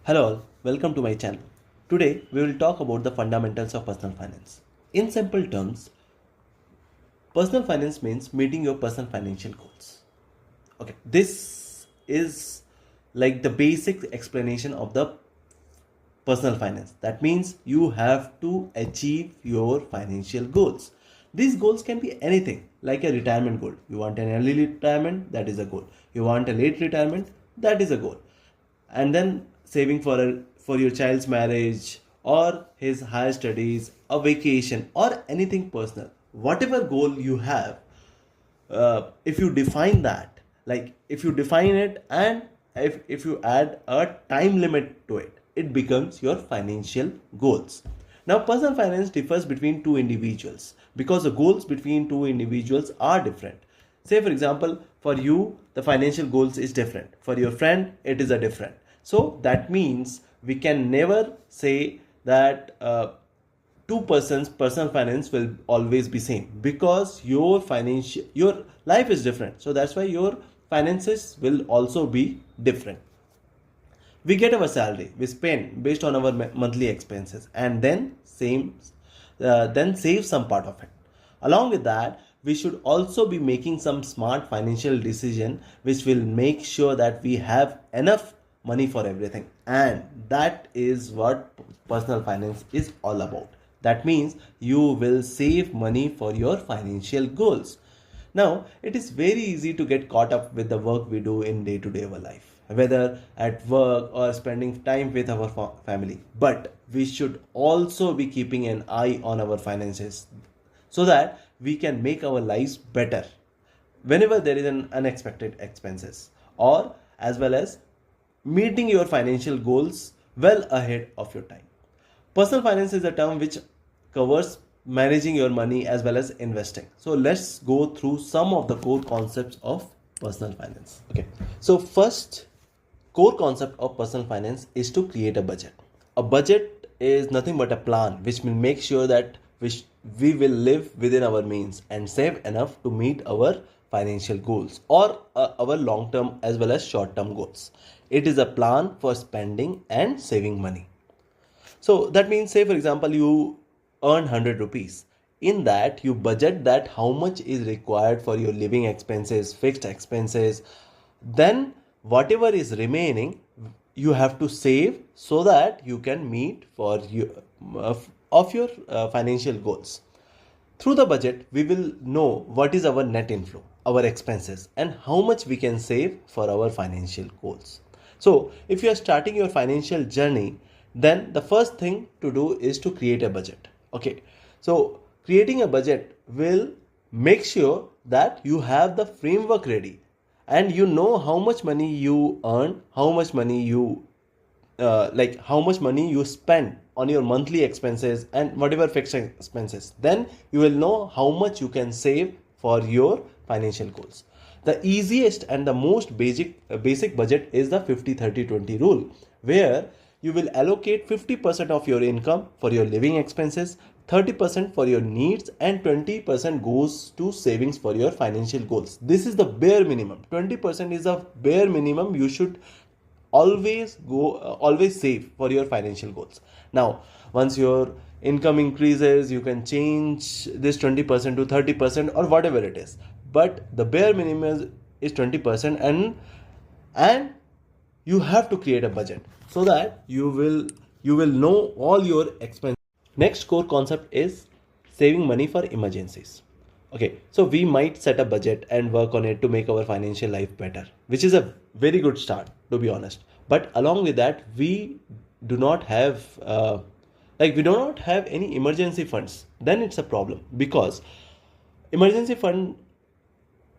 Hello all, welcome to my channel. Today we will talk about the fundamentals of personal finance. In simple terms, personal finance means meeting your personal financial goals. Okay, this is like the basic explanation of the personal finance. That means you have to achieve your financial goals. These goals can be anything, like a retirement goal. You want an early retirement, that is a goal. You want a late retirement, that is a goal. And then saving for your child's marriage or his higher studies, a vacation, or anything personal. Whatever goal you have, if you define that, like if you define it and if you add a time limit to it, it becomes your financial goals. Now personal finance differs between two individuals because the goals between two individuals are different. Say for example, for you the financial goals is different, for your friend it is a different. So that means we can never say that two persons personal finance will always be same, because your life is different, so that's why your finances will also be different. We get our salary, we spend based on our monthly expenses, and then save some part of it. Along with that, we should also be making some smart financial decision which will make sure that we have enough money for everything, and that is what personal finance is all about. That means you will save money for your financial goals. Now, it is very easy to get caught up with the work we do in day to day of our life, whether at work or spending time with our family. But we should also be keeping an eye on our finances so that we can make our lives better whenever there is an unexpected expenses, or as well as meeting your financial goals well ahead of your time. Personal finance is a term which covers managing your money as well as investing. So let's go through some of the core concepts of personal finance. Okay. So first core concept of personal finance is to create a budget. A budget is nothing but a plan which will make sure that we will live within our means and save enough to meet our financial goals, or our long term as well as short term goals. It is a plan for spending and saving money. So that means, say for example, you earn 100 rupees. In that, you budget that how much is required for your living expenses, fixed expenses. Then whatever is remaining, you have to save so that you can meet for you of your financial goals. Through the budget, we will know what is our net inflow, our expenses, and how much we can save for our financial goals. So, if you are starting your financial journey, then the first thing to do is to create a budget. Okay, so creating a budget will make sure that you have the framework ready and you know how much money you earn, how much money you how much money you spend on your monthly expenses and whatever fixed expenses. Then you will know how much you can save for your financial goals. The easiest and the most basic budget is the 50-30-20 rule, where you will allocate 50% of your income for your living expenses, 30% for your needs, and 20% goes to savings for your financial goals. This is the bare minimum. 20% is the bare minimum you should always save for your financial goals. Now, once your income increases, you can change this 20% to 30% or whatever it is, but the bare minimum is 20%, and you have to create a budget so that you will know all your expenses. Next core concept is saving money for emergencies. Okay, so we might set a budget and work on it to make our financial life better, which is a very good start, to be honest. But along with that, we do not have any emergency funds. Then it's a problem, because emergency fund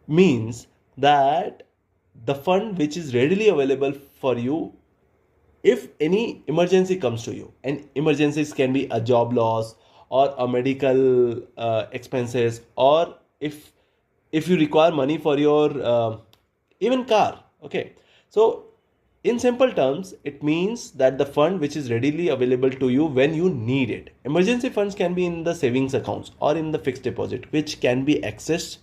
means that the fund which is readily available for you if any emergency comes to you. And emergencies can be a job loss or a medical expenses, or if you require money for your even car. Okay, so in simple terms, it means that the fund which is readily available to you when you need it. Emergency funds can be in the savings accounts or in the fixed deposit, which can be accessed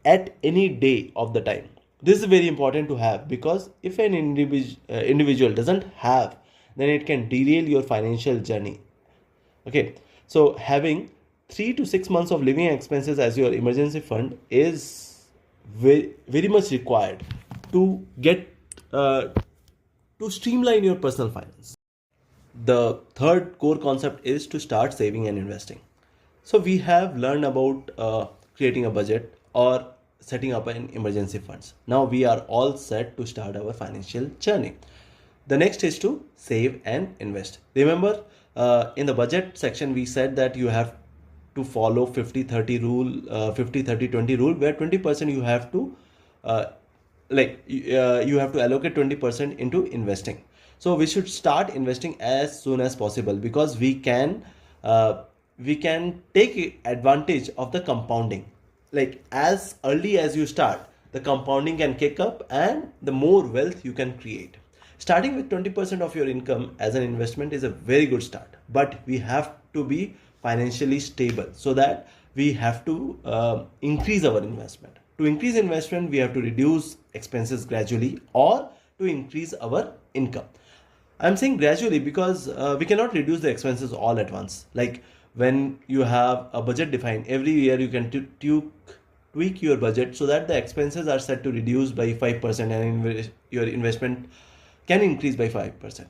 at any day of the time. This is very important to have, because if an individual doesn't have then it can derail your financial journey. Okay, so having 3 to 6 months of living expenses as your emergency fund is very much required to get to streamline your personal finance. The third core concept is to start saving and investing. So we have learned about creating a budget or setting up an emergency funds. Now we are all set to start our financial journey. The next is to save and invest. Remember, in the budget section we said that you have to follow 50-30 rule, 50-30-20 rule, where 20% you have to uh, you have to allocate 20% into investing. So we should start investing as soon as possible, because we can take advantage of the compounding. Like as early as you start, the compounding can kick up and the more wealth you can create. Starting with 20% of your income as an investment is a very good start, but we have to be financially stable, so that we have to increase our investment. To increase investment, we have to reduce expenses gradually or to increase our income. I'm saying gradually because we cannot reduce the expenses all at once. Like when you have a budget defined, every year you can tweak your budget so that the expenses are set to reduce by 5% and your investment can increase by 5%.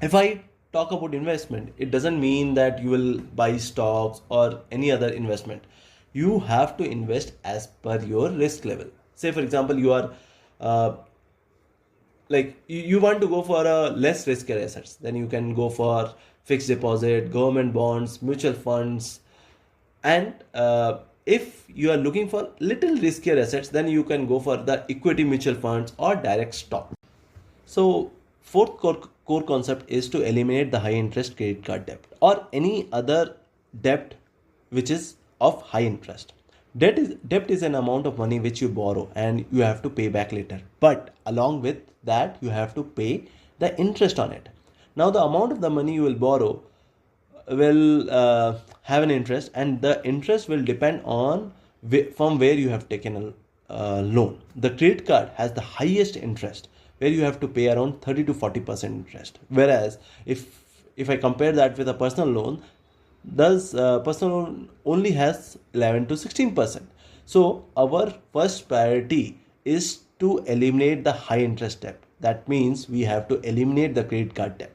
If I talk about investment, it doesn't mean that you will buy stocks or any other investment. You have to invest as per your risk level. Say for example, you are you want to go for a less riskier assets, then you can go for fixed deposit, government bonds, mutual funds. And if you are looking for little riskier assets, then you can go for the equity mutual funds or direct stock. So fourth core concept is to eliminate the high interest credit card debt or any other debt which is of high interest. Debt is an amount of money which you borrow and you have to pay back later. But along with that, you have to pay the interest on it. Now the amount of the money you will borrow will have an interest, and the interest will depend on from where you have taken a loan. The credit card has the highest interest, where you have to pay around 30 to 40% interest. Whereas if I compare that with a personal loan, thus personal loan only has 11 to 16%. So our first priority is to eliminate the high interest debt. That means we have to eliminate the credit card debt.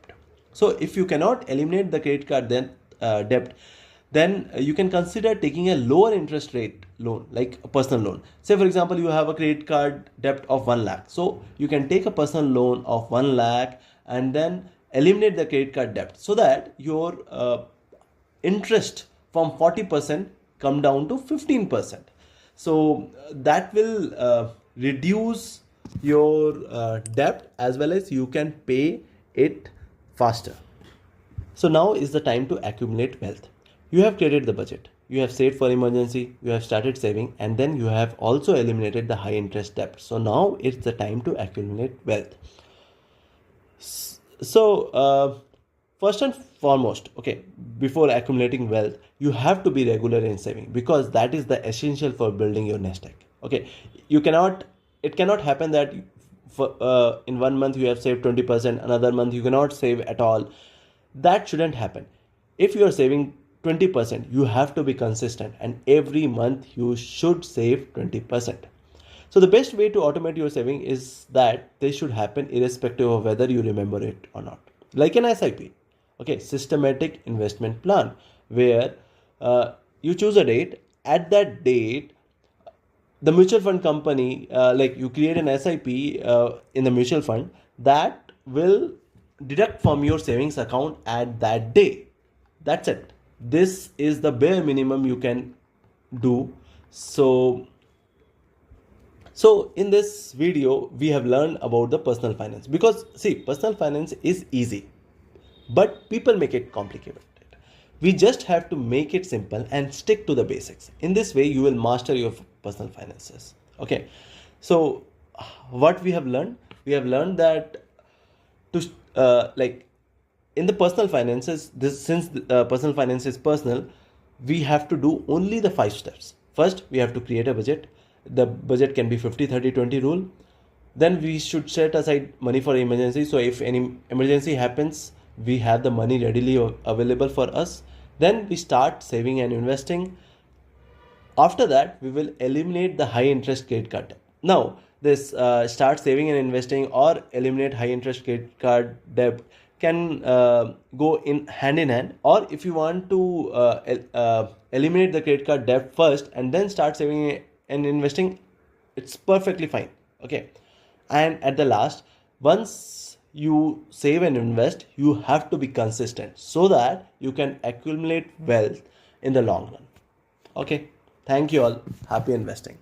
So if you cannot eliminate the credit card debt, then you can consider taking a lower interest rate loan, like a personal loan. Say for example, you have a credit card debt of 1 lakh. So you can take a personal loan of 1 lakh and then eliminate the credit card debt, so that your interest from 40% come down to 15%. So that will reduce your debt, as well as you can pay it faster. So now is the time to accumulate wealth. You have created the budget, you have saved for emergency, you have started saving, and then you have also eliminated the high interest debt. So now it's the time to accumulate wealth. So first and foremost, okay, before accumulating wealth, you have to be regular in saving, because that is the essential for building your nest egg. Okay, it cannot happen that in 1 month you have saved 20%, another month you cannot save at all. That shouldn't happen. If you are saving 20%, you have to be consistent, and every month you should save 20%. So the best way to automate your saving is that they should happen irrespective of whether you remember it or not. Like an SIP, okay, systematic investment plan, where you choose a date. At that date, the mutual fund company, like you create an SIP in the mutual fund that will deduct from your savings account at that day. That's it. This is the bare minimum you can do. So in this video, we have learned about the personal finance, because see, personal finance is easy, but people make it complicated. We just have to make it simple and stick to the basics. In this way, you will master your personal finances. Okay. So what we have learned? We have learned that to in the personal finances, since personal finance is personal, we have to do only the 5 steps. First, we have to create a budget. The budget can be 50-30-20 rule. Then we should set aside money for emergency. So if any emergency happens, we have the money readily available for us. Then we start saving and investing. After that, we will eliminate the high interest credit card debt. Now, this start saving and investing or eliminate high interest credit card debt can go in hand, or if you want to eliminate the credit card debt first and then start saving and investing, it's perfectly fine. Okay. And at the last, once you save and invest, you have to be consistent so that you can accumulate wealth in the long run. Okay. Thank you all. Happy investing.